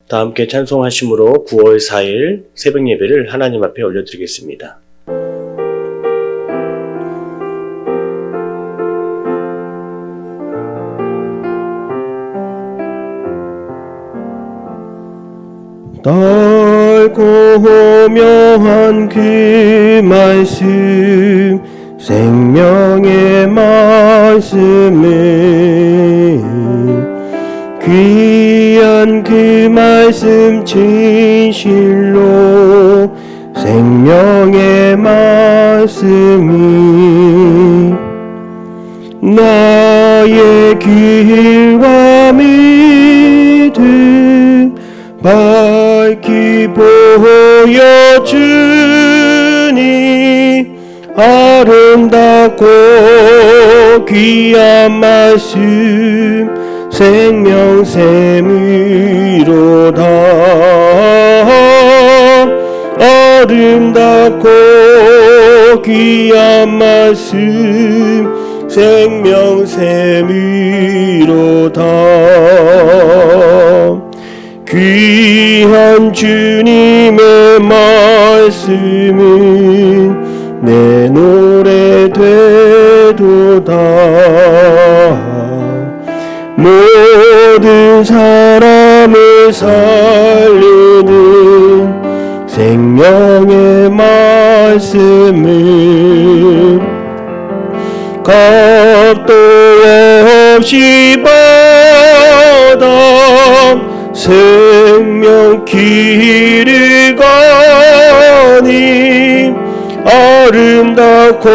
다 함께 찬송하심으로 9월 4일 새벽 예배를 하나님 앞에 올려드리겠습니다. 달고 묘한 그 말씀, 생명의 말씀을 귀한 그 말씀 진실로 생명의 말씀이 나의 길과 믿음 밝히 보여주니 아름답고 귀한 말씀 생명샘이로다. 아름답고 귀한 말씀 생명샘이로다. 귀한 주님의 말씀은 내 노래 되도다. 모든 사람을 살리는 생명의 말씀을 값도 없이 받아 생명 길을 가니 아름답고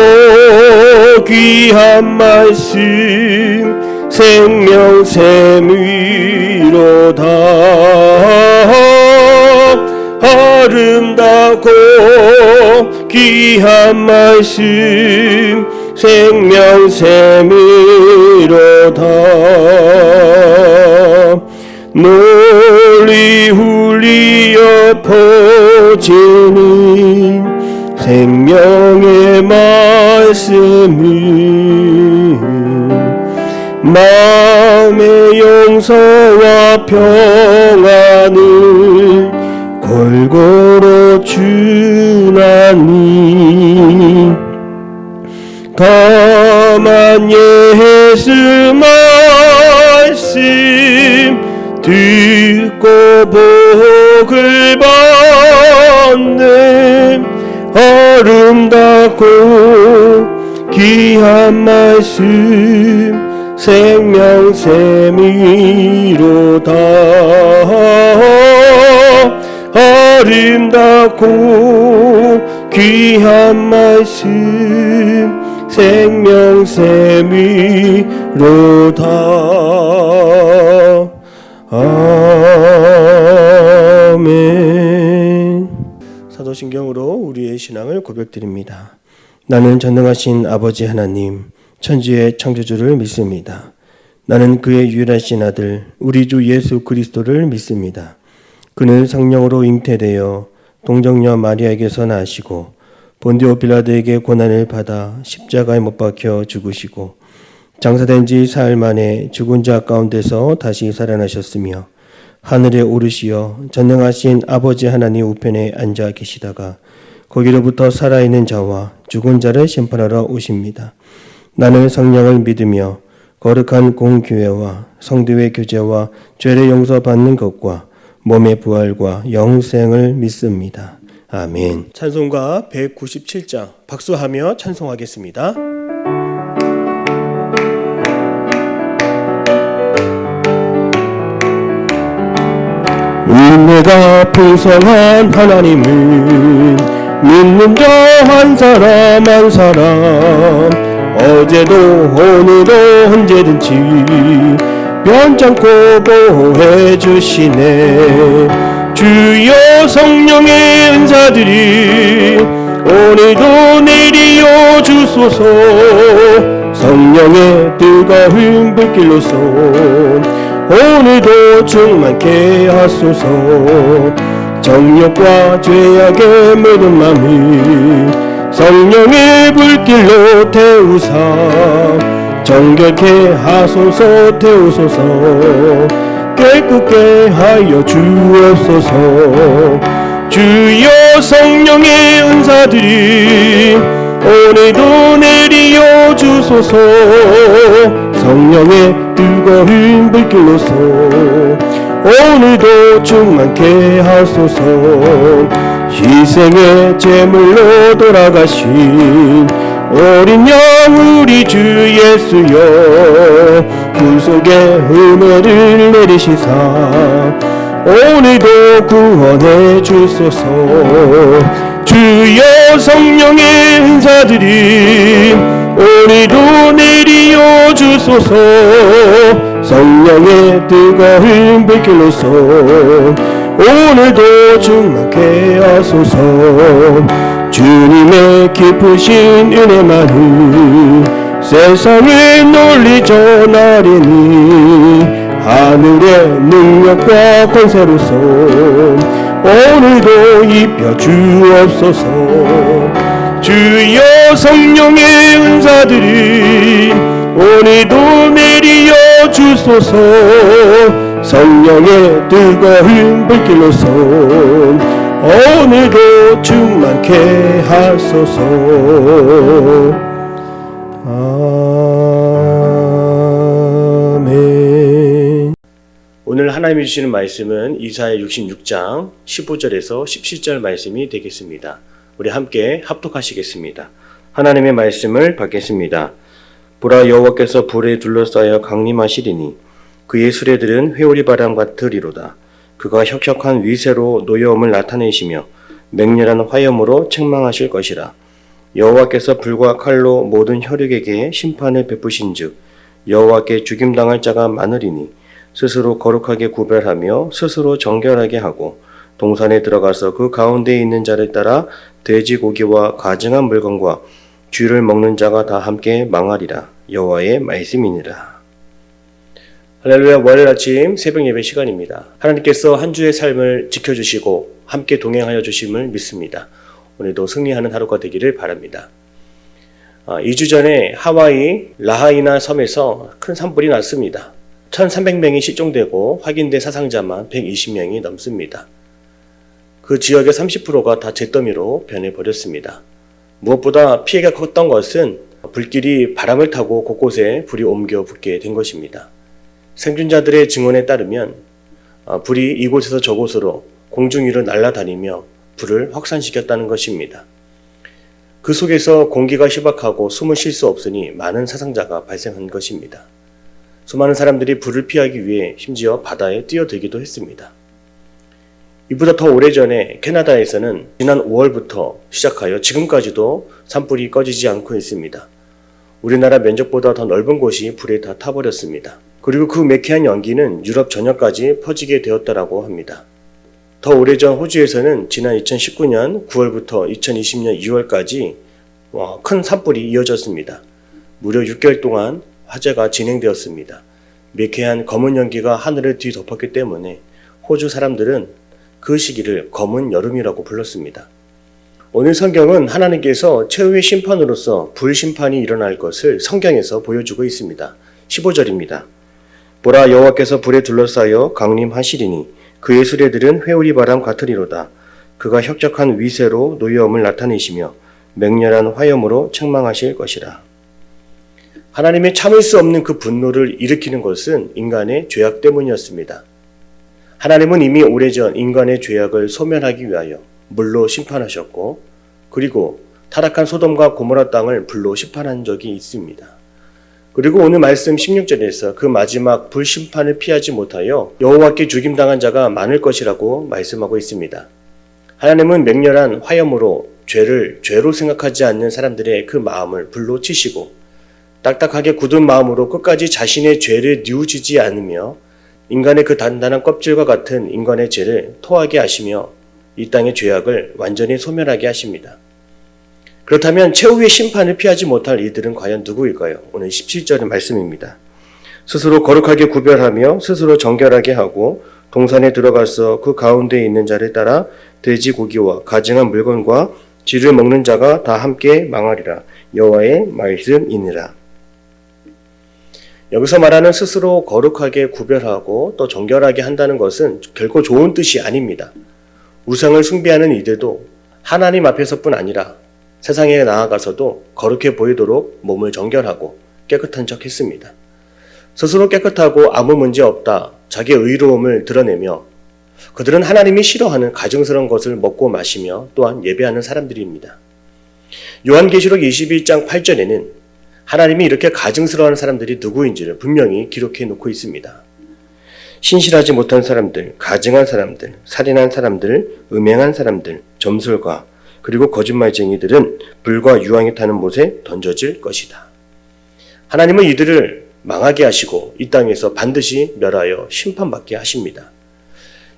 귀한 말씀 생명샘이로다. 아름답고 귀한 말씀 생명샘이로다. 널리 울리어 퍼지는 생명의 말씀이 마음의 용서와 평안을 골고루 주나니 다만 예수 말씀 듣고 복을 받는 아름답고 귀한 말씀 생명샘이로다. 아름답고 귀한 말씀 생명샘이로다. 아멘. 사도신경으로 우리의 신앙을 고백드립니다. 나는 전능하신 아버지 하나님 천지의 창조주를 믿습니다. 나는 그의 유일하신 아들 우리 주 예수 그리스도를 믿습니다. 그는 성령으로 잉태되어 동정녀 마리아에게서 나시고 본디오 빌라도에게 고난을 받아 십자가에 못 박혀 죽으시고 장사된 지 사흘 만에 죽은 자 가운데서 다시 살아나셨으며 하늘에 오르시어 전능하신 아버지 하나님 우편에 앉아 계시다가 거기로부터 살아있는 자와 죽은 자를 심판하러 오십니다. 나는 성령을 믿으며 거룩한 공교회와 성도의 교제와 죄를 용서받는 것과 몸의 부활과 영생을 믿습니다. 아멘. 찬송가 197장 박수하며 찬송하겠습니다. 은혜가 풍성한 하나님은 믿는 자 한 사람 한 사람 어제도 오늘도 언제든지 변찮고 보호해 주시네. 주여 성령의 은사들이 오늘도 내리어 주소서. 성령의 뜨거운 불길로서 오늘도 충만케 하소서. 정욕과 죄악의 모든 맘을 성령의 불길로 태우사 정결케 하소서. 태우소서. 깨끗게 하여 주옵소서. 주여 성령의 은사들이 오늘도 내리어 주소서. 성령의 뜨거운 불길로서 오늘도 충만케 하소서. 희생의 제물로 돌아가신 어린 양 우리 주 예수여, 구속의 은혜를 내리시사 오늘도 구원해 주소서. 주여 성령의 은사들이 오늘도 내리어 주소서. 성령의 뜨거운 불길로서 오늘도 충만케 하소서. 주님의 깊으신 은혜만을 세상에 널리 전하리니 하늘의 능력과 권세로서 오늘도 입혀 주옵소서. 주여 성령의 은사들이 오늘도 내리어 주소서. 성령의 뜨거운 불길로서 오늘도 충만케 하소서. 아멘. 오늘 하나님이 주시는 말씀은 이사야 66장 15절에서 17절 말씀이 되겠습니다. 우리 함께 합독하시겠습니다. 하나님의 말씀을 받겠습니다. 보라, 여호와께서 불에 둘러싸여 강림하시리니 그의 수레들은 회오리 바람 같으리로다. 그가 혁혁한 위세로 노여움을 나타내시며 맹렬한 화염으로 책망하실 것이라. 여호와께서 불과 칼로 모든 혈육에게 심판을 베푸신즉 여호와께 죽임당할 자가 많으리니 스스로 거룩하게 구별하며 스스로 정결하게 하고 동산에 들어가서 그 가운데에 있는 자를 따라 돼지고기와 가증한 물건과 쥐를 먹는 자가 다 함께 망하리라. 여호와의 말씀이니라. 할렐루야. 월요일 아침 새벽 예배 시간입니다. 하나님께서 한 주의 삶을 지켜주시고 함께 동행하여 주심을 믿습니다. 오늘도 승리하는 하루가 되기를 바랍니다. 2주 전에 하와이 라하이나 섬에서 큰 산불이 났습니다. 1300명이 실종되고 확인된 사상자만 120명이 넘습니다. 그 지역의 30%가 다 잿더미로 변해버렸습니다. 무엇보다 피해가 컸던 것은 불길이 바람을 타고 곳곳에 불이 옮겨 붙게 된 것입니다. 생존자들의 증언에 따르면 불이 이곳에서 저곳으로 공중 위로 날아다니며 불을 확산시켰다는 것입니다. 그 속에서 공기가 희박하고 숨을 쉴 수 없으니 많은 사상자가 발생한 것입니다. 수많은 사람들이 불을 피하기 위해 심지어 바다에 뛰어들기도 했습니다. 이보다 더 오래전에 캐나다에서는 지난 5월부터 시작하여 지금까지도 산불이 꺼지지 않고 있습니다. 우리나라 면적보다 더 넓은 곳이 불에 다 타버렸습니다. 그리고 그 매캐한 연기는 유럽 전역까지 퍼지게 되었다고 합니다. 더 오래전 호주에서는 지난 2019년 9월부터 2020년 2월까지 큰 산불이 이어졌습니다. 무려 6개월 동안 화재가 진행되었습니다. 매캐한 검은 연기가 하늘을 뒤덮었기 때문에 호주 사람들은 그 시기를 검은 여름이라고 불렀습니다. 오늘 성경은 하나님께서 최후의 심판으로서 불심판이 일어날 것을 성경에서 보여주고 있습니다. 15절입니다. 보라, 여호와께서 불에 둘러싸여 강림하시리니 그의 수레들은 회오리 바람 같으리로다. 그가 혁혁한 위세로 노여움을 나타내시며 맹렬한 화염으로 책망하실 것이라. 하나님의 참을 수 없는 그 분노를 일으키는 것은 인간의 죄악 때문이었습니다. 하나님은 이미 오래전 인간의 죄악을 소멸하기 위하여 물로 심판하셨고, 그리고 타락한 소돔과 고모라 땅을 불로 심판한 적이 있습니다. 그리고 오늘 말씀 16절에서 그 마지막 불심판을 피하지 못하여 여호와께 죽임당한 자가 많을 것이라고 말씀하고 있습니다. 하나님은 맹렬한 화염으로 죄를 죄로 생각하지 않는 사람들의 그 마음을 불로 치시고 딱딱하게 굳은 마음으로 끝까지 자신의 죄를 뉘우치지 않으며 인간의 그 단단한 껍질과 같은 인간의 죄를 토하게 하시며 이 땅의 죄악을 완전히 소멸하게 하십니다. 그렇다면 최후의 심판을 피하지 못할 이들은 과연 누구일까요? 오늘 17절의 말씀입니다. 스스로 거룩하게 구별하며 스스로 정결하게 하고 동산에 들어가서 그 가운데에 있는 자를 따라 돼지고기와 가증한 물건과 쥐를 먹는 자가 다 함께 망하리라. 여호와의 말씀이니라. 여기서 말하는 스스로 거룩하게 구별하고 또 정결하게 한다는 것은 결코 좋은 뜻이 아닙니다. 우상을 숭배하는 이들도 하나님 앞에서뿐 아니라 세상에 나아가서도 거룩해 보이도록 몸을 정결하고 깨끗한 척 했습니다. 스스로 깨끗하고 아무 문제 없다 자기의 의로움을 드러내며 그들은 하나님이 싫어하는 가증스러운 것을 먹고 마시며 또한 예배하는 사람들입니다. 요한계시록 21장 8절에는 하나님이 이렇게 가증스러워하는 사람들이 누구인지를 분명히 기록해 놓고 있습니다. 신실하지 못한 사람들, 가증한 사람들, 살인한 사람들, 음행한 사람들, 점술가, 그리고 거짓말쟁이들은 불과 유황이 타는 못에 던져질 것이다. 하나님은 이들을 망하게 하시고 이 땅에서 반드시 멸하여 심판받게 하십니다.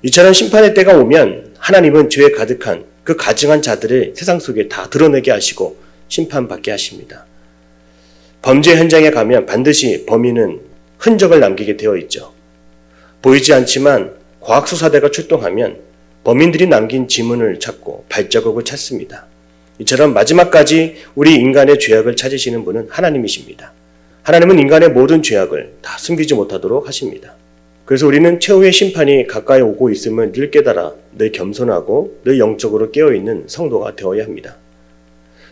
이처럼 심판의 때가 오면 하나님은 죄에 가득한 그 가증한 자들을 세상 속에 다 드러내게 하시고 심판받게 하십니다. 범죄 현장에 가면 반드시 범인은 흔적을 남기게 되어 있죠. 보이지 않지만 과학수사대가 출동하면 범인들이 남긴 지문을 찾고 발자국을 찾습니다. 이처럼 마지막까지 우리 인간의 죄악을 찾으시는 분은 하나님이십니다. 하나님은 인간의 모든 죄악을 다 숨기지 못하도록 하십니다. 그래서 우리는 최후의 심판이 가까이 오고 있음을 늘 깨달아 늘 겸손하고 늘 영적으로 깨어있는 성도가 되어야 합니다.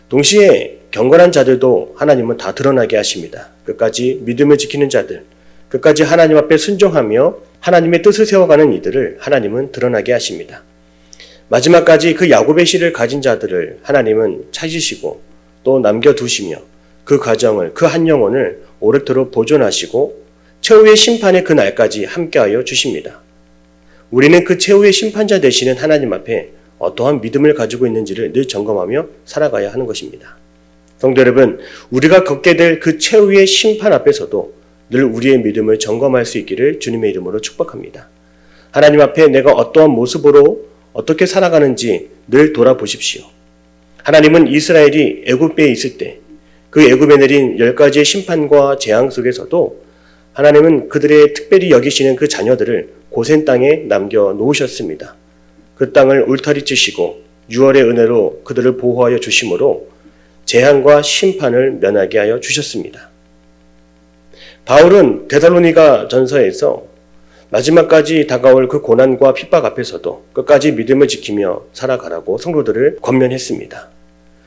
동시에 경건한 자들도 하나님은 다 드러나게 하십니다. 끝까지 믿음을 지키는 자들, 끝까지 하나님 앞에 순종하며 하나님의 뜻을 세워가는 이들을 하나님은 드러나게 하십니다. 마지막까지 그 야곱의 씨를 가진 자들을 하나님은 찾으시고 또 남겨두시며 그 가정을, 그 한 영혼을 오래도록 보존하시고 최후의 심판의 그 날까지 함께하여 주십니다. 우리는 그 최후의 심판자 되시는 하나님 앞에 어떠한 믿음을 가지고 있는지를 늘 점검하며 살아가야 하는 것입니다. 성도 여러분, 우리가 겪게 될 그 최후의 심판 앞에서도 늘 우리의 믿음을 점검할 수 있기를 주님의 이름으로 축복합니다. 하나님 앞에 내가 어떠한 모습으로 어떻게 살아가는지 늘 돌아보십시오. 하나님은 이스라엘이 애굽에 있을 때 그 애굽에 내린 10가지의 심판과 재앙 속에서도 하나님은 그들의 특별히 여기시는 그 자녀들을 고센 땅에 남겨놓으셨습니다. 그 땅을 울타리 치시고 6월의 은혜로 그들을 보호하여 주심으로 재앙과 심판을 면하게 하여 주셨습니다. 바울은 데살로니가 전서에서 마지막까지 다가올 그 고난과 핍박 앞에서도 끝까지 믿음을 지키며 살아가라고 성도들을 권면했습니다.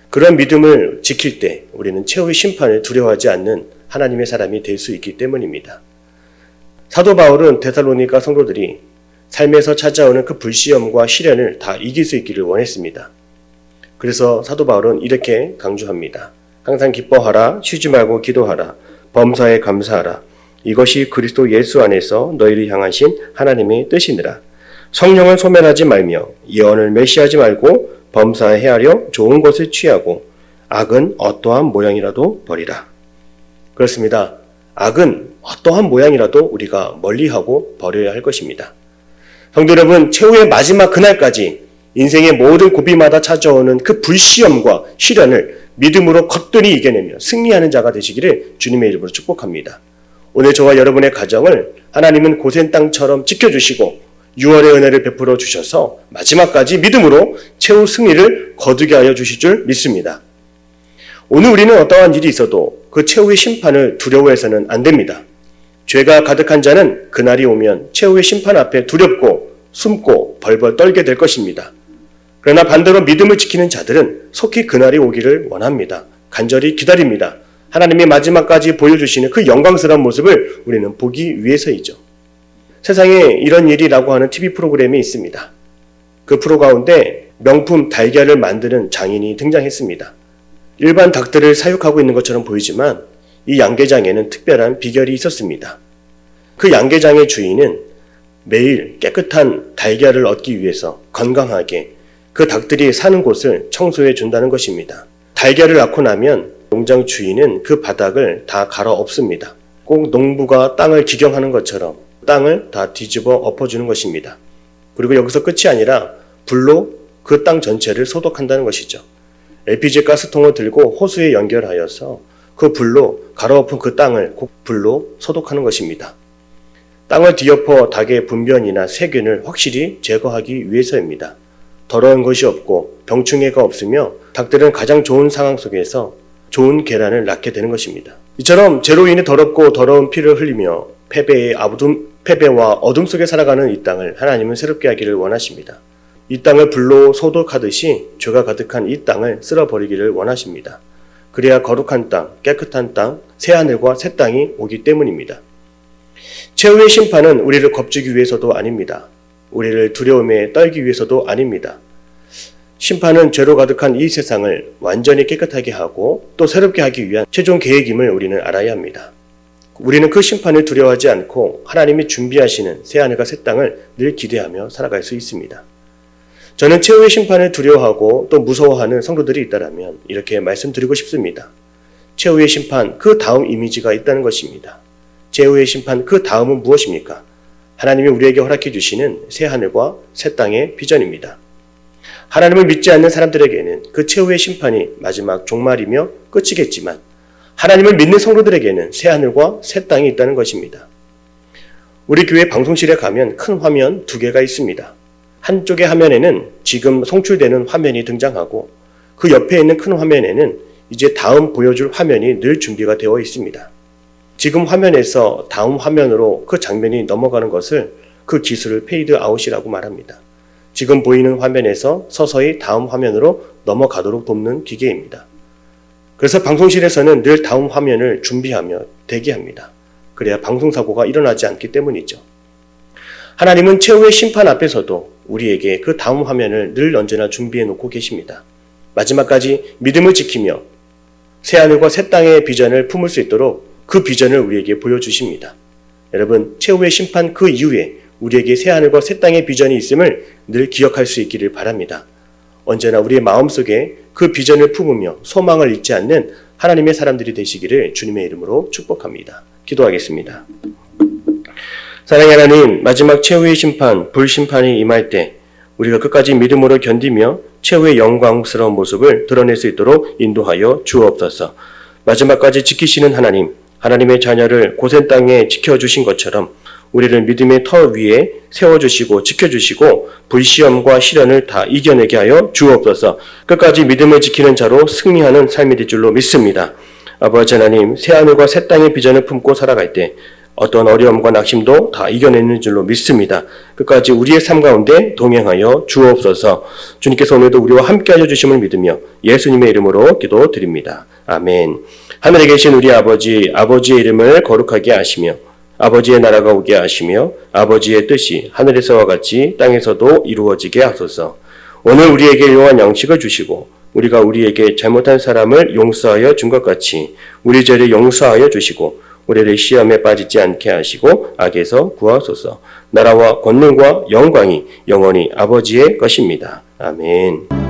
그런 믿음을 지킬 때 우리는 최후의 심판을 두려워하지 않는 하나님의 사람이 될 수 있기 때문입니다. 사도 바울은 데살로니가 성도들이 삶에서 찾아오는 그 불시험과 시련을 다 이길 수 있기를 원했습니다. 그래서 사도 바울은 이렇게 강조합니다. 항상 기뻐하라, 쉬지 말고 기도하라, 범사에 감사하라. 이것이 그리스도 예수 안에서 너희를 향하신 하나님의 뜻이니라. 성령을 소멸하지 말며 예언을 멸시하지 말고 범사에 헤아려 좋은 것을 취하고 악은 어떠한 모양이라도 버리라. 그렇습니다. 악은 어떠한 모양이라도 우리가 멀리하고 버려야 할 것입니다. 성도 여러분, 최후의 마지막 그날까지 인생의 모든 고비마다 찾아오는 그 불시험과 시련을 믿음으로 겉들이 이겨내며 승리하는 자가 되시기를 주님의 이름으로 축복합니다. 오늘 저와 여러분의 가정을 하나님은 고센 땅처럼 지켜주시고 6월의 은혜를 베풀어 주셔서 마지막까지 믿음으로 최후 승리를 거두게 하여 주실 줄 믿습니다. 오늘 우리는 어떠한 일이 있어도 그 최후의 심판을 두려워해서는 안 됩니다. 죄가 가득한 자는 그날이 오면 최후의 심판 앞에 두렵고 숨고 벌벌 떨게 될 것입니다. 그러나 반대로 믿음을 지키는 자들은 속히 그날이 오기를 원합니다. 간절히 기다립니다. 하나님이 마지막까지 보여주시는 그 영광스러운 모습을 우리는 보기 위해서이죠. 세상에 이런 일이라고 하는 TV 프로그램이 있습니다. 그 프로 가운데 명품 달걀을 만드는 장인이 등장했습니다. 일반 닭들을 사육하고 있는 것처럼 보이지만 이 양계장에는 특별한 비결이 있었습니다. 그 양계장의 주인은 매일 깨끗한 달걀을 얻기 위해서 건강하게 그 닭들이 사는 곳을 청소해 준다는 것입니다. 달걀을 낳고 나면 농장 주인은 그 바닥을 다 갈아엎습니다. 꼭 농부가 땅을 기경하는 것처럼 땅을 다 뒤집어 엎어주는 것입니다. 그리고 여기서 끝이 아니라 불로 그 땅 전체를 소독한다는 것이죠. LPG 가스통을 들고 호수에 연결하여서 그 불로 갈아엎은 그 땅을 꼭 불로 소독하는 것입니다. 땅을 뒤엎어 닭의 분변이나 세균을 확실히 제거하기 위해서입니다. 더러운 것이 없고 병충해가 없으며 닭들은 가장 좋은 상황 속에서 좋은 계란을 낳게 되는 것입니다. 이처럼 죄로 인해 더럽고 더러운 피를 흘리며 패배와 어둠 속에 살아가는 이 땅을 하나님은 새롭게 하기를 원하십니다. 이 땅을 불로 소독하듯이 죄가 가득한 이 땅을 쓸어버리기를 원하십니다. 그래야 거룩한 땅, 깨끗한 땅, 새 하늘과 새 땅이 오기 때문입니다. 최후의 심판은 우리를 겁주기 위해서도 아닙니다. 우리를 두려움에 떨기 위해서도 아닙니다. 심판은 죄로 가득한 이 세상을 완전히 깨끗하게 하고 또 새롭게 하기 위한 최종 계획임을 우리는 알아야 합니다. 우리는 그 심판을 두려워하지 않고 하나님이 준비하시는 새하늘과 새 땅을 늘 기대하며 살아갈 수 있습니다. 저는 최후의 심판을 두려워하고 또 무서워하는 성도들이 있다면 이렇게 말씀드리고 싶습니다. 최후의 심판, 그 다음 이미지가 있다는 것입니다. 최후의 심판, 그 다음은 무엇입니까? 하나님이 우리에게 허락해 주시는 새하늘과 새 땅의 비전입니다. 하나님을 믿지 않는 사람들에게는 그 최후의 심판이 마지막 종말이며 끝이겠지만 하나님을 믿는 성도들에게는 새하늘과 새 땅이 있다는 것입니다. 우리 교회 방송실에 가면 큰 화면 2개가 있습니다. 한쪽의 화면에는 지금 송출되는 화면이 등장하고 그 옆에 있는 큰 화면에는 이제 다음 보여줄 화면이 늘 준비가 되어 있습니다. 지금 화면에서 다음 화면으로 그 장면이 넘어가는 것을 그 기술을 페이드 아웃이라고 말합니다. 지금 보이는 화면에서 서서히 다음 화면으로 넘어가도록 돕는 기계입니다. 그래서 방송실에서는 늘 다음 화면을 준비하며 대기합니다. 그래야 방송사고가 일어나지 않기 때문이죠. 하나님은 최후의 심판 앞에서도 우리에게 그 다음 화면을 늘 언제나 준비해 놓고 계십니다. 마지막까지 믿음을 지키며 새하늘과 새 땅의 비전을 품을 수 있도록 그 비전을 우리에게 보여주십니다. 여러분, 최후의 심판 그 이후에 우리에게 새하늘과 새 땅의 비전이 있음을 늘 기억할 수 있기를 바랍니다. 언제나 우리의 마음속에 그 비전을 품으며 소망을 잃지 않는 하나님의 사람들이 되시기를 주님의 이름으로 축복합니다. 기도하겠습니다. 사랑의 하나님, 마지막 최후의 심판, 불심판이 임할 때 우리가 끝까지 믿음으로 견디며 최후의 영광스러운 모습을 드러낼 수 있도록 인도하여 주옵소서. 마지막까지 지키시는 하나님, 하나님의 자녀를 고센 땅에 지켜주신 것처럼 우리를 믿음의 터 위에 세워주시고 지켜주시고 불시험과 시련을 다 이겨내게 하여 주옵소서. 끝까지 믿음을 지키는 자로 승리하는 삶이 될 줄로 믿습니다. 아버지 하나님, 새하늘과 새 땅의 비전을 품고 살아갈 때 어떤 어려움과 낙심도 다 이겨내는 줄로 믿습니다. 끝까지 우리의 삶 가운데 동행하여 주옵소서. 주님께서 오늘도 우리와 함께 하여 주심을 믿으며 예수님의 이름으로 기도드립니다. 아멘. 하늘에 계신 우리 아버지, 아버지의 이름을 거룩하게 하시며 아버지의 나라가 오게 하시며 아버지의 뜻이 하늘에서와 같이 땅에서도 이루어지게 하소서. 오늘 우리에게 일용할 양식을 주시고 우리가 우리에게 잘못한 사람을 용서하여 준 것 같이 우리 죄를 용서하여 주시고 우리를 시험에 빠지지 않게 하시고 악에서 구하소서. 나라와 권능과 영광이 영원히 아버지의 것입니다. 아멘.